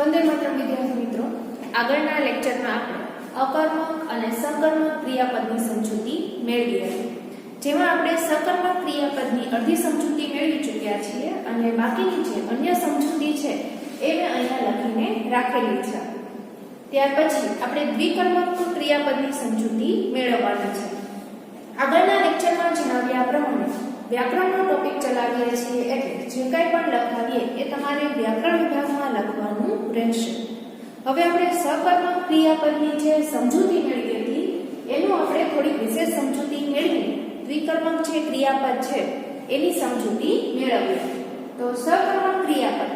વંદે માતરમ વિદ્યાર્થી મિત્રો, આગળના લેક્ચરમાં આપણે અકર્મક અને સકર્મક ક્રિયાપદની સમજૂતી મેળવી હતી, જેમાં આપણે સકર્મક ક્રિયાપદની અડધી સમજૂતી મેળવી ચૂક્યા છીએ અને બાકીની જે અન્ય સમજૂતી છે એ મેં અહીંયા લખીને રાખેલી છે. ત્યાર પછી આપણે દ્વિકર્મક ક્રિયાપદની સમજૂતી મેળવવાની છે. આગળના લેક્ચરમાં જણાવ્યા પ્રમાણે વ્યાકરણનો ટોપિક ચલાવીએ છીએ, એટલે જે કંઈ પણ લખાવીએ એ તમારે વ્યાકરણ વિભાગમાં લખવાનું રહેશે. હવે આપણે સકર્મક ક્રિયાપદની જે સમજૂતી મેળવી હતી એનું આપણે થોડી વિશેષ સમજૂતી મેળવી દ્વિકર્મક જે ક્રિયાપદ છે એની સમજૂતી મેળવીએ. તો સકર્મક ક્રિયાપદ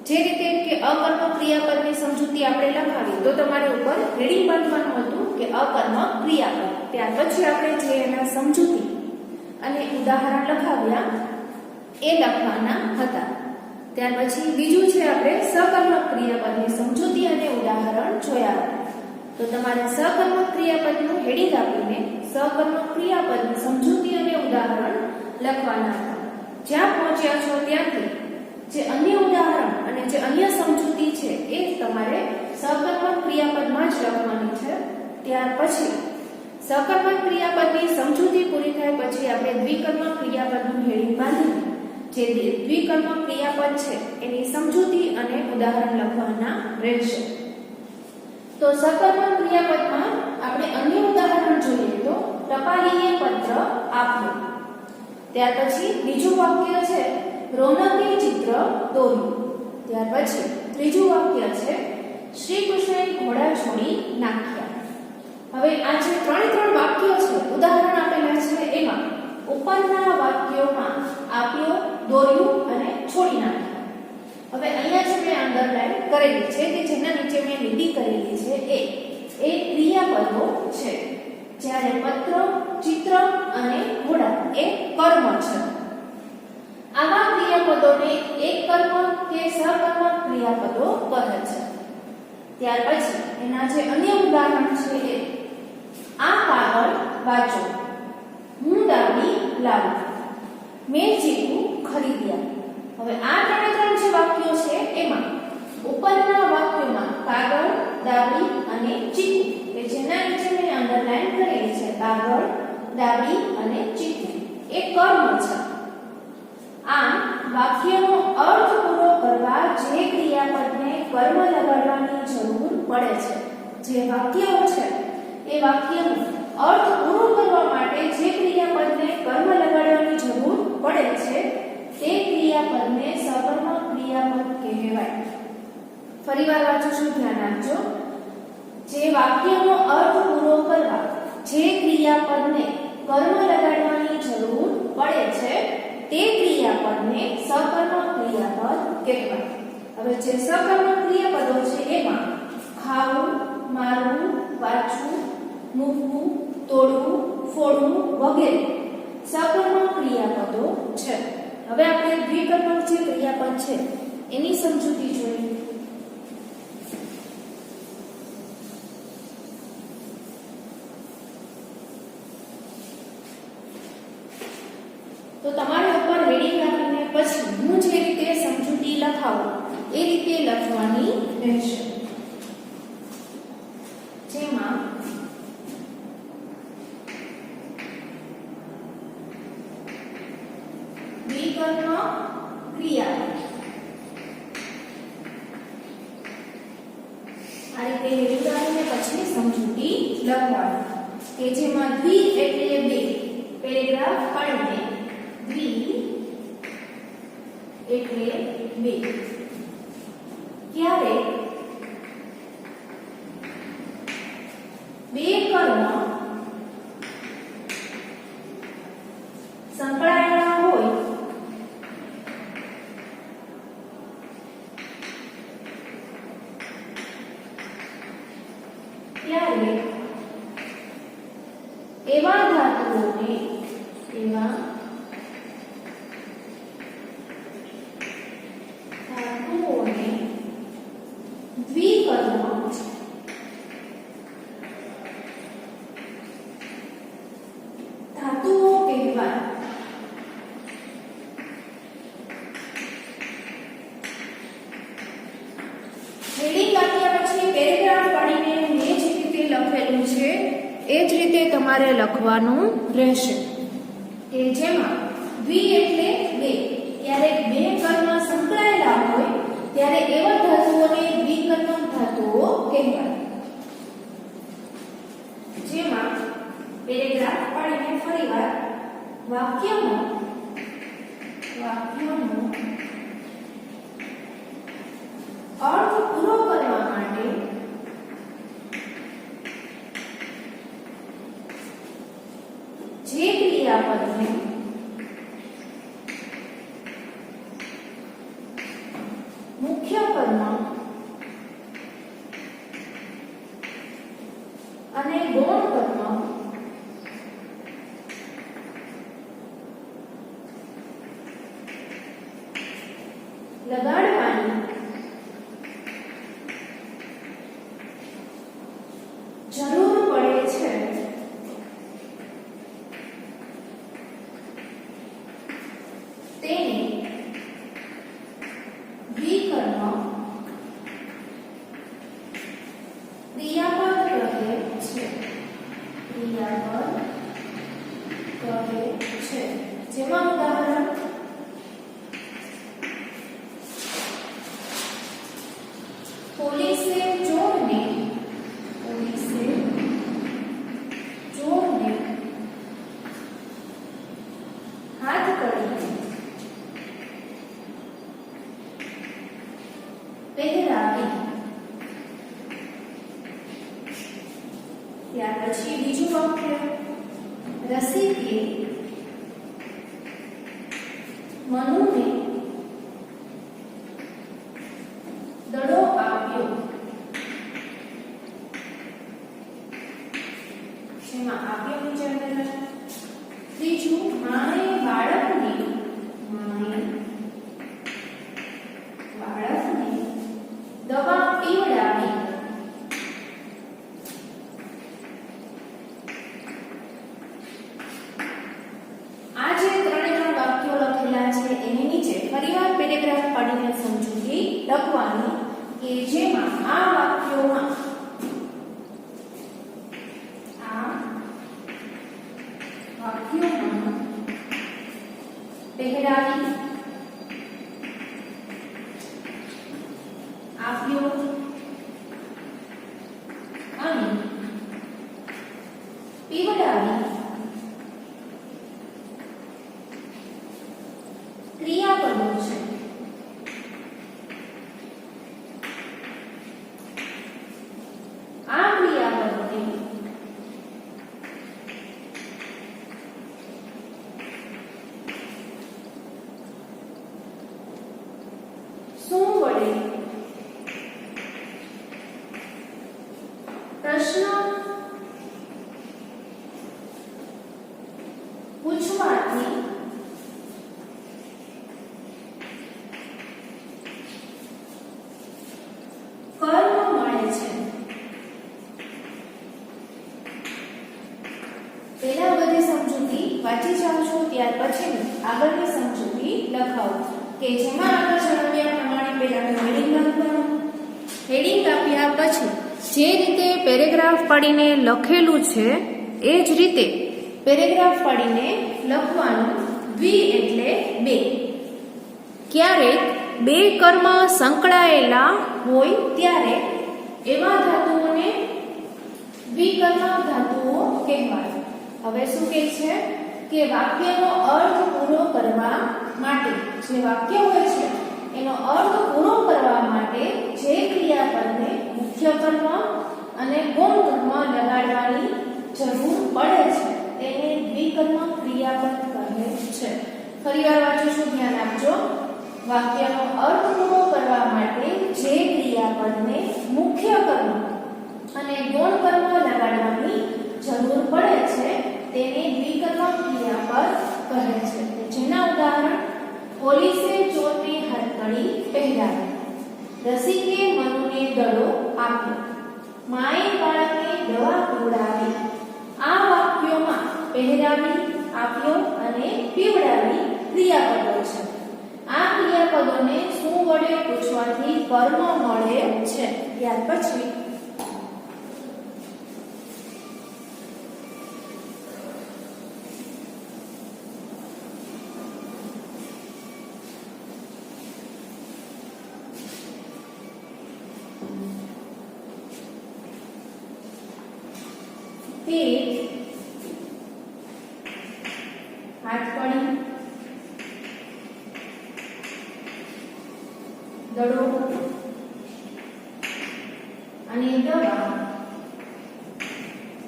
જે રીતે કે અકર્મક ક્રિયાપદની સમજૂતી આપણે લખાવી તો તમારે ઉપર હેડિંગ બાંધવાનું હતું કે અકર્મક ક્રિયાપદ. ત્યાર પછી આપણે જે એના સમજૂતી અને ઉદાહરણ લખાવ્યા એ લખવાના હતા. ત્યાર પછી બીજું છે આપણે સકર્મક ક્રિયાપદની સમજૂતી અને ઉદાહરણ જોયા હતા. તો તમારે સકર્મક ક્રિયાપદનું હેડિંગ આપીને સકર્મક ક્રિયાપદની સમજૂતી અને ઉદાહરણ લખવાના હતા. જ્યાં પહોંચ્યા છો ત્યાંથી જે અન્ય ઉદાહરણ અને જે અન્ય સમજૂતી છે એ તમારે સકર્મક ક્રિયાપદમાં જ લખવાની છે. ત્યાર પછી સકર્મક ક્રિયાપદની સમજૂતી પૂરી થાય પછી આપણે દ્વિકર્મક ક્રિયાપદનું હેડિંગ બાંધીને જે દ્વિકર્મક ક્રિયાપદ છે એની સમજૂતી અને ઉદાહરણ લખવાના રહેશે. તો સકર્મક ક્રિયાપદમાં આપણે અન્ય ઉદાહરણ જોઈએ તો ટપાલીએ પત્ર આપ્યો. ત્યાર પછી બીજું વાક્ય છે રોનકે ચિત્ર દોર્યું. ત્યાર પછી ત્રીજું વાક્ય છે શ્રી કૃષ્ણએ ઘોડા છોડી નાખ્યા. હવે આ જે ત્રણ વાક્યો છે ઉદાહરણ આપેલા છે એમાં ઉપરના વાક્યોમાં આપ્યો, દોર્યું અને છોડી નાખ્યા. હવે અહીંયા જે મેં અંડરલાઈન કરેલી છે કે જેના નીચે મેં લીટી કરેલી છે એ ક્રિયાપદો છે, જ્યારે પત્ર, ચિત્ર અને ઘોડા એ કર્મ છે. આવા ક્રિયાપદોને એક કર્મ કે સકર્મક ક્રિયાપદો કહે છે. ત્યાર પછી એના જે અન્ય ઉદાહરણ છે એ આ કાગળ વાંચો, હું દાબી લાવું, મેં ચીકુ ખરીદ્યા. હવે આ ત્રણ જે વાક્યો છે એમાં ઉપરના વાક્યોમાં કાગળ, દાબી અને ચીકુ કે જેના નીચે મેં અંડરલાઈન કરેલી છે કાગળ, દાબી અને ચીકુ એ કર્મ છે. આમ વાક્યનો અર્થ પૂરો કરવા જે ક્રિયાપદને કર્મ લગાડવાની જરૂર પડે છે, જે વાક્યો છે એ વાક્યનો અર્થ પૂરો કરવા માટે જે ક્રિયાપદને કર્મ લગાડવાની જરૂર પડે છે તે ક્રિયાપદને સકર્મક ક્રિયાપદ કહેવાય. ફરીવાર વાંચું છું, ધ્યાન આપજો. જે વાક્યનો અર્થ પૂરો કરવા જે ક્રિયાપદને કર્મ લગાડવાની જરૂર પડે છે તે ક્રિયાપદને સકર્મક ક્રિયાપદ કહેવાય. હવે જે સકર્મક ક્રિયાપદો છે એમાં ખાવું, મારવું, વાંચવું, મૂકવું, તોડવું, ફોડવું વગેરે સકર્મક ક્રિયાપદો છે. હવે આપણે દ્વિકર્મક જે ક્રિયાપદ છે એની સમજૂતી જોઈએ. તો તમારે ઉપર હેડિંગ આપીને પછી હું જે રીતે સમજૂતી લખાવું એ રીતે લખવાની રહેશે. જેમાં દ્વિકર્મક ક્રિયા આ રીતે હેડિંગ આપીને પછી સમજૂતી લખવાની કે જેમાં દ્વિ એટલે બે, પેરેગ્રાફ પાડીને દ્વિ એટલે બે. ક્યારે બે કર્મ સંકળાયેલા હોય ત્યારે એવા ધાતુઓને દ્વિકર્મ ધાતુઓ કહેવાય. એ જ રીતે તમારે લખવાનું રહેશે કે જેમાં દ્વિ એટલે બે, ક્યારેક બે કર્મ સંકળાયેલા હોય ત્યારે એવા ધાતુઓને દ્વિકર્મક ધાતુઓ કહેવાય. જેમાં પેરેગ્રાફ પાડીને ફરીવાર વાક્યનો અર્થ પૂરો કરવા માટે જે ક્રિયાપદને મુખ્ય કર્મ અને ગૌણ કર્મ લગાડવાની જરૂર પડે છે તેને દ્વિકર્મ ક્રિયાપદ કહે છે. જેમાં ઉદાહરણ પોલીસે ચોરને હાથ કરીને પહેરાવી. ત્યાર પછી બીજું વાક્ય રસિકે મનુને દડો આપ્યો. શેમાં આપ્યો નીચે અંદર. ત્રીજું માએ બાળકને દવા પીવડાવી. આ જે ત્રણ વાક્યો લખેલા છે એની નીચે ફરીવાર પેરેગ્રાફ પાડીને સમજૂતી લખવાની કે જેમાં આ વાક્યોમાં પહેરાવી, આપ્યો અને પીવડાવી ક્રિયાપદો છે. આ ક્રિયાપદોને શું વડે પ્રશ્ન પૂછવાથી કર્મ મળે છે. પહેલા બધી સમજૂતી વાંચી જાઓ છો, ત્યાર પછી આગળની સમજૂતી લખાવો કે જેમાં આગળ જણાવ્યા પ્રમાણે પહેલા હેડિંગ આપવાનું. હેડિંગ આપ્યા પછી જે રીતે પેરેગ્રાફ પાડીને લખેલું છે એ જ રીતે પેરેગ્રાફ પાડીને લખવાનું. દ્વિ એટલે બે, ક્યારેક બે કર્મ સંકળાયેલા હોય ત્યારે એવા ધાતુઓને દ્વિકર્મક ધાતુઓ કહેવાય. હવે શું કહે છે કે વાક્યનો અર્થ પૂરો કરવા માટે, જે વાક્ય હોય છે એનો અર્થ પૂરો કરવા માટે જે ક્રિયાપદને મુખ્ય કર્મ અને ગૌણ કર્મ લગાડવાની જરૂર પડે છે તેને દ્વિકર્મક ક્રિયાપદ કહે છે. ફરીવાર વાંચીશું, ધ્યાન આપજો. વાક્યનો અર્થ પૂરો કરવા માટે જે ક્રિયાપદને મુખ્ય કર્મ અને ગૌણ કર્મ લગાડવાની જરૂર પડે છે તેને દ્વિકર્મક ક્રિયાપદ કહે છે. જેના ઉદાહરણ પોલીસે ચોરને હથકડી પહેરાવી, રસિકે મનુને દડો આપ્યો, માએ બાળકને દવા પીવડાવી. આ વાક્યોમાં પહેરાવી, આપ્યો અને પીવડાવી ક્રિયાપદો છે. આ ક્રિયાપદોને શું વડે પૂછવાથી કર્મ મળે છે. ત્યાર પછી પેટ, હાથકડી, દડો અને દવા.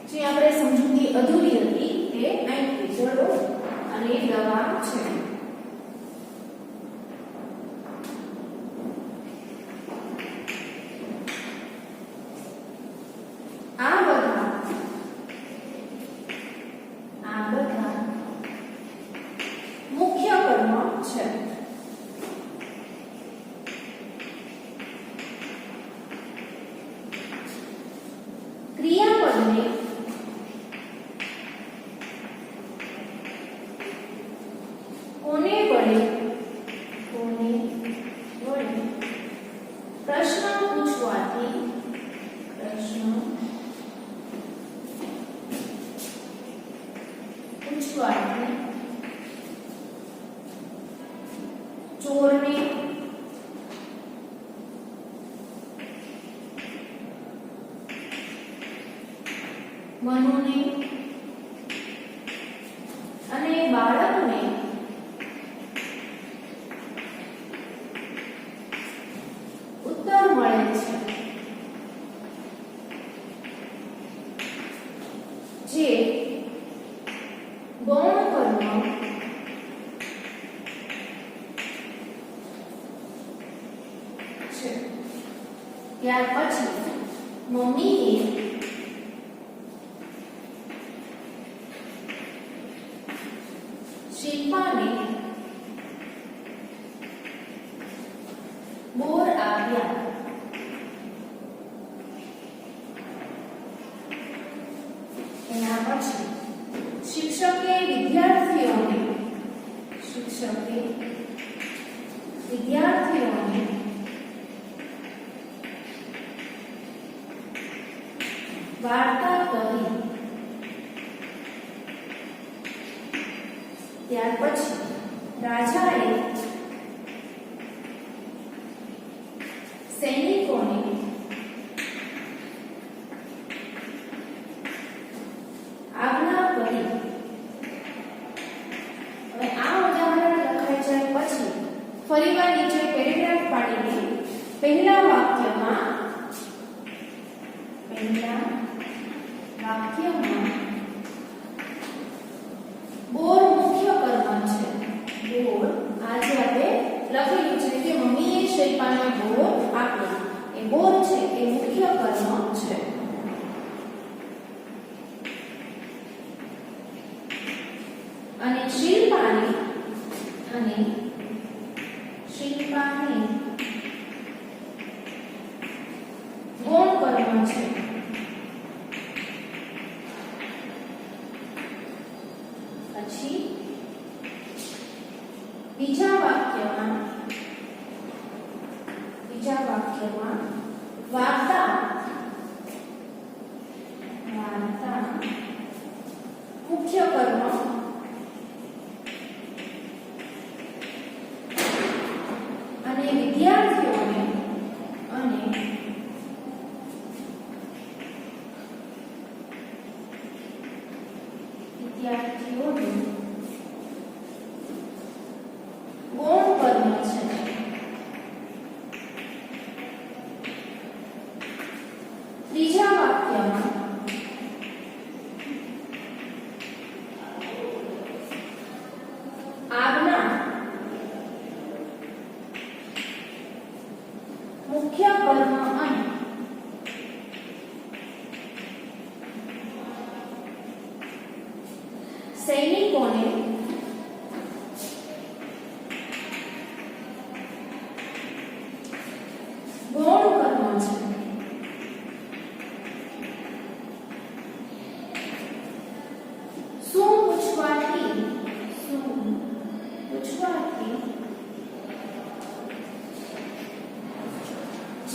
જે આપણે સમજૂતી અધૂરી હતી તે અહીં દડો અને દવા છે. આ બધા મુખ્ય કર્મ છે. ક્રિયાપદને કોને વડે પ્રશ્ન પૂછવાથી ચોરને, મનુને અને બાળકને ઉત્તર મળે છે. જે ગૌણ કર્મ છે. ત્યાર પછી મમ્મીએ શિલ્પાને બોર આપ્યા. એના પછી શિક્ષકે વિદ્યાર્થીઓને વાર્તા કહી. ત્યાર પછી રાજાએ સૈનિકોને આજ્ઞા કરી. હવે આ ઉદાહરણ લખાઈ જાય પછી ફરીવાર નીચે પેરેગ્રાફ પાડીને પહેલા વાક્યમાં બોર મુખ્ય કર્મ છે. બોર આજે આપણે લખેલું છે કે મમ્મીએ શિલ્પાને બોર આપ્યો. એ બોર છે એ મુખ્ય કર્મ છે. અને શિલ્પાને ગૌણ કર્મ છે. પછી બીજા વાક્યમાં વાર્તા મુખ્ય કર્મ અને વિદ્યાર્થીઓને ગૌણ કર્મ છે. ત્રીજા વાક્યમાં આજ્ઞા મુખ્ય કર્મ અને સૈનિકોને ગૌણ કર્મ છે. શું પૂછવાથી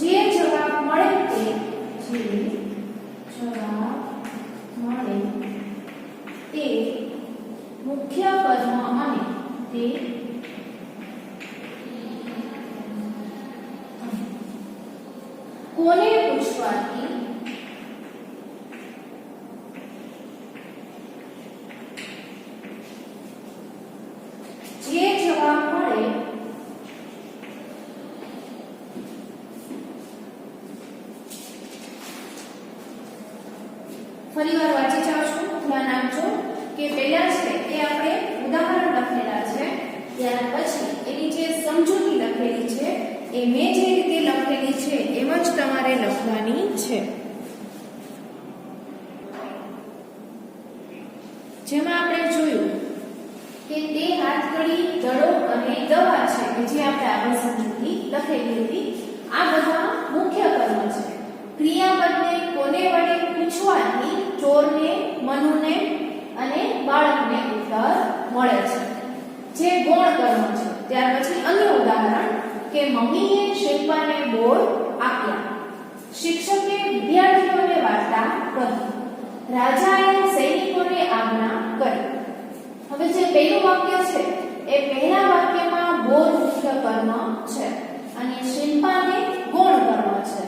જે જવાબ મળે તે મુખ્ય કર્મ અને તે કોને પૂછવાથી ત્યાર પછી એની જે સમજૂતી લખેલી છે એ મેં જે રીતે લખેલી છે એમ જ તમારે લખવાની છે. જેમાં આપણે જોયું કે તે હાથકડી, દડો અને દવા છે કે જે આપણે આગળ સમજૂતી લખેલી હતી. આ બધા મુખ્ય કર્મ છે. ક્રિયાપદને કોને વડે પૂછવાથી ચોરને, મનુને અને બાળકને ઉત્તર મળે છે. જે ગૌણ કર્મ છે. ત્યાર પછી અન્ય ઉદાહરણ કે મમ્મીએ શિલ્પાને બોર્ડ આપ્યા, શિક્ષકે વિદ્યાર્થીઓને વાર્તા કહી, રાજાએ સૈનિકોને આજ્ઞા કરી. હવે જે પહેલું વાક્ય છે એ પહેલા વાક્યમાં બોધ મુખ્ય કર્મ છે અને શિલ્પાને ગૌણ કર્મ છે.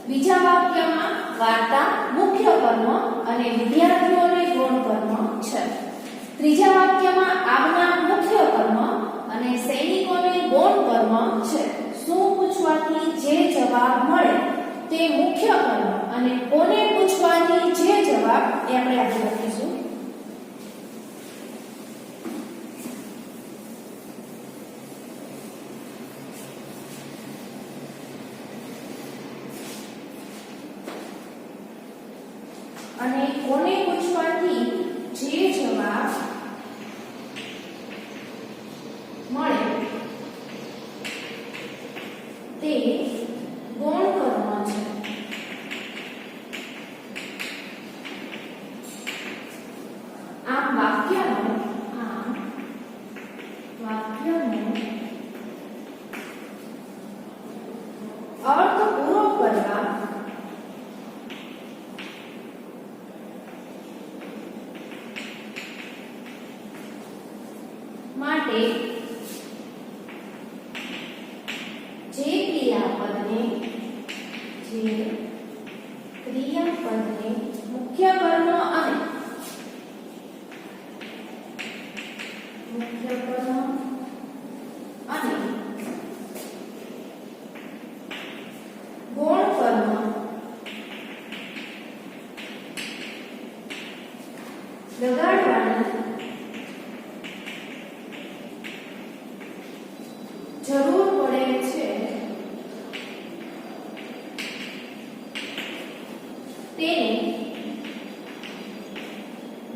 બીજા વાક્યમાં વાર્તા મુખ્ય કર્મ અને વિદ્યાર્થીઓને ગૌણ કર્મ છે. ત્રીજા વાક્યમાં આજ્ઞા મુખ્ય કર્મ અને સૈનિકોને ગૌણ કર્મ છે. શું પૂછવાથી જે જવાબ મળે તે મુખ્ય કર્મ અને કોને પૂછવાથી જે જવાબ એ આપણે આગળ લખીશું. અને કોને પૂછવાથી જે જવાબ મળે તે ગૌણ કર્મ છે. આમ વાક્યનો અર્થ પૂરો કરવા માટે જે ક્રિયાપદને મુખ્ય કર્મ અને ગૌણ કર્મ લગાડવાની જરૂર પડે છે તેને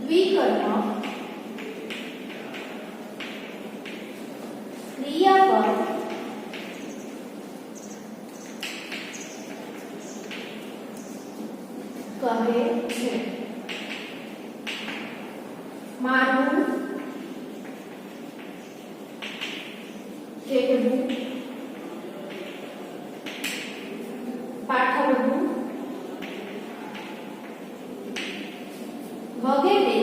દ્વિકર્મ ક્રિયાપદ કહે છે. મારવું, કહેવું, પાઠવવું વગેરે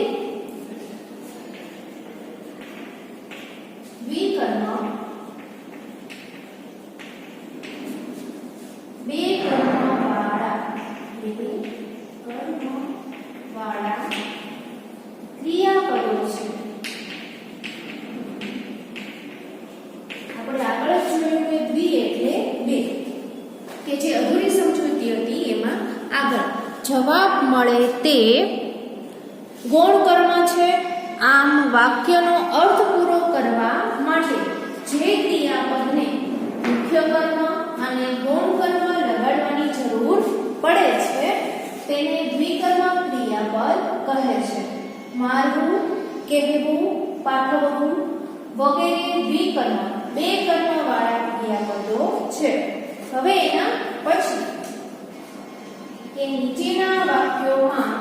દ્વિકર્મ બે કર્મવાળા ક્રિયાપદો છે. આપણે આગળ જ જોયું કે દ્વિ એટલે બે કે જે અધૂરી સમજૂતી હતી એમાં આગળ જવાબ મળે તે ગૌણ કર્મ છે. આમ વાક્યનો અર્થ પૂરો કરવા માટે જે ક્રિયાપદને મુખ્ય કર્મ અને ગૌણ કર્મ લગાડવાની જરૂર પડે છે તેને દ્વિકર્મ ક્રિયાપદ કહે છે. મારવું, કહેવું, પાઠવવું વગેરે દ્વિકર્મ બે કર્મવાળા ક્રિયાપદો છે. હવે એના પછી કે નીચેના વાક્યોમાં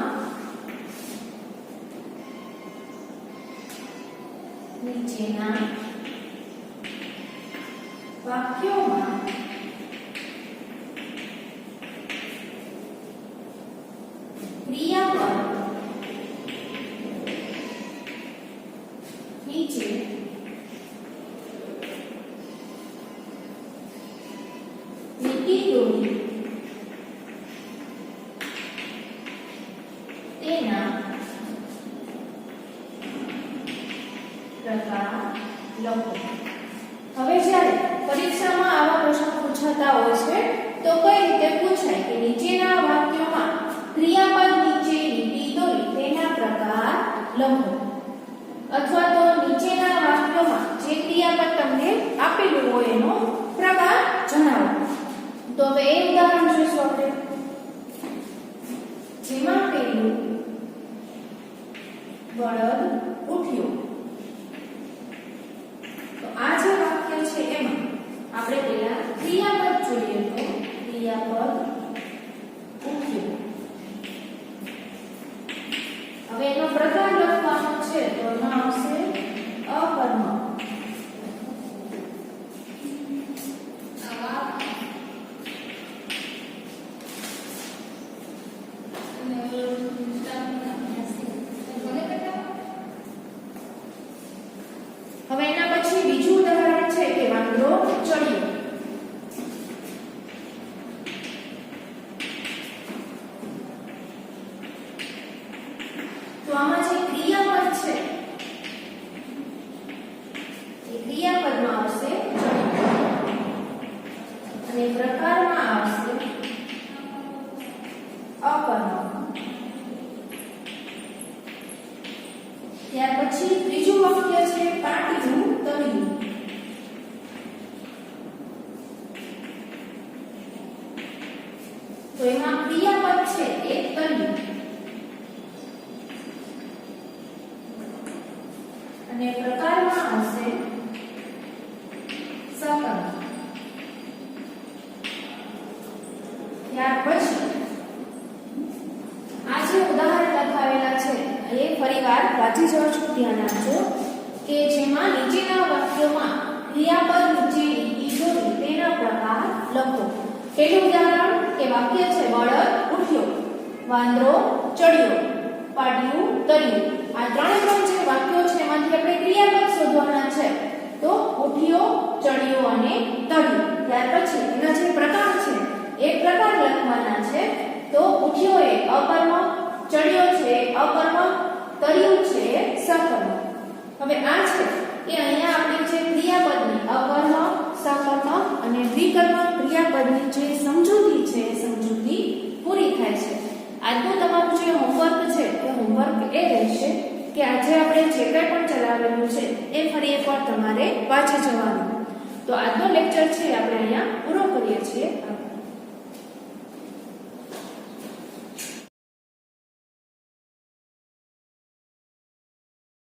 ક્રિયાપદ નીચે લીટી દોરી તેના પ્રકાર લખો. હવે જ્યારે પરીક્ષામાં આવા પ્રશ્નો પૂછાતા હોય છે તો કઈ રીતે પૂછાય કે નીચેના વાક્યોમાં ક્રિયાપદ નીચે લીટી દોરી તેના પ્રકાર લખો, અથવા તો નીચેના વાક્યોમાં જે જે ક્રિયાપદ તમને આપેલું હોય એનો પ્રકાર જણાવો. તો હવે એક ઉદાહરણ જોઈશું આપણે, જેમાં પેલું બળદ ઉઠ્યો. તો આ જે વાક્ય છે એમાં આપણે પહેલા ક્રિયાપદ જોઈએ. તો ક્રિયાપદ ઉઠ્યો. હવે એનો પ્રકાર લખવાનો છે તો એમાં આવશે અકર્મક. હવે એના પછી બીજું ઉદાહરણ છે કે વાંદરો ચડ્યો. તો આમાં જે ક્રિયાપદ છે એ ક્રિયાપદમાં આવશે ચડ્યો અને પ્રકારમાં આવશે અકર્મક. ત્યાર પછી ત્રીજું વાક્ય છે પાટીનું તળિયું. તો એમાં ક્રિયાપદ છે એ તળિયું અને પ્રકારમાં આવશે સકર્મક. ત્યાર પછી આ જે ઉદાહરણ લખાવેલા છે એ ફરીવાર વાંચી જવા છો, ધ્યાન આપજો કે જેમાં નીચેના વાક્યોમાં ક્રિયાપદ નીચેની જોડી તેના પ્રકાર લખો. પહેલું ઉદાહરણ કે વાક્ય છે બળદ ઉઠ્યો, વાંદરો ચડ્યો, પાટિયું તળ્યું. આ ત્રણ જે વાક્યો છે એમાંથી આપણે ક્રિયાપદ શોધવાના છે. તો ઉઠ્યો, ચડ્યો અને તળ્યું. ત્યાર પછી એના જે પ્રકાર છે એ પ્રકાર લખવાના છે. તો ઉઠ્યો એ અકર્મક, ચડ્યો છે અકર્મક, તળ્યું છે સકર્મક. હવે આ છે કે અહીંયા આપણે જે ક્રિયાપદની અકર્મક, સકર્મક અને દ્વિકર્મક ક્રિયાપદની જે સમજૂતી છે એ સમજૂતી પૂરી થાય છે. આજનું તમારું જે હોમવર્ક છે એ હોમવર્ક એ રહેશે કે આજે આપણે જે કંઈ પણ ચલાવેલું છે એ ફરી એકવાર તમારે વાંચી જવાનું. તો આજનો લેક્ચર છે આપણે અહીંયા પૂરો કરીએ છીએ.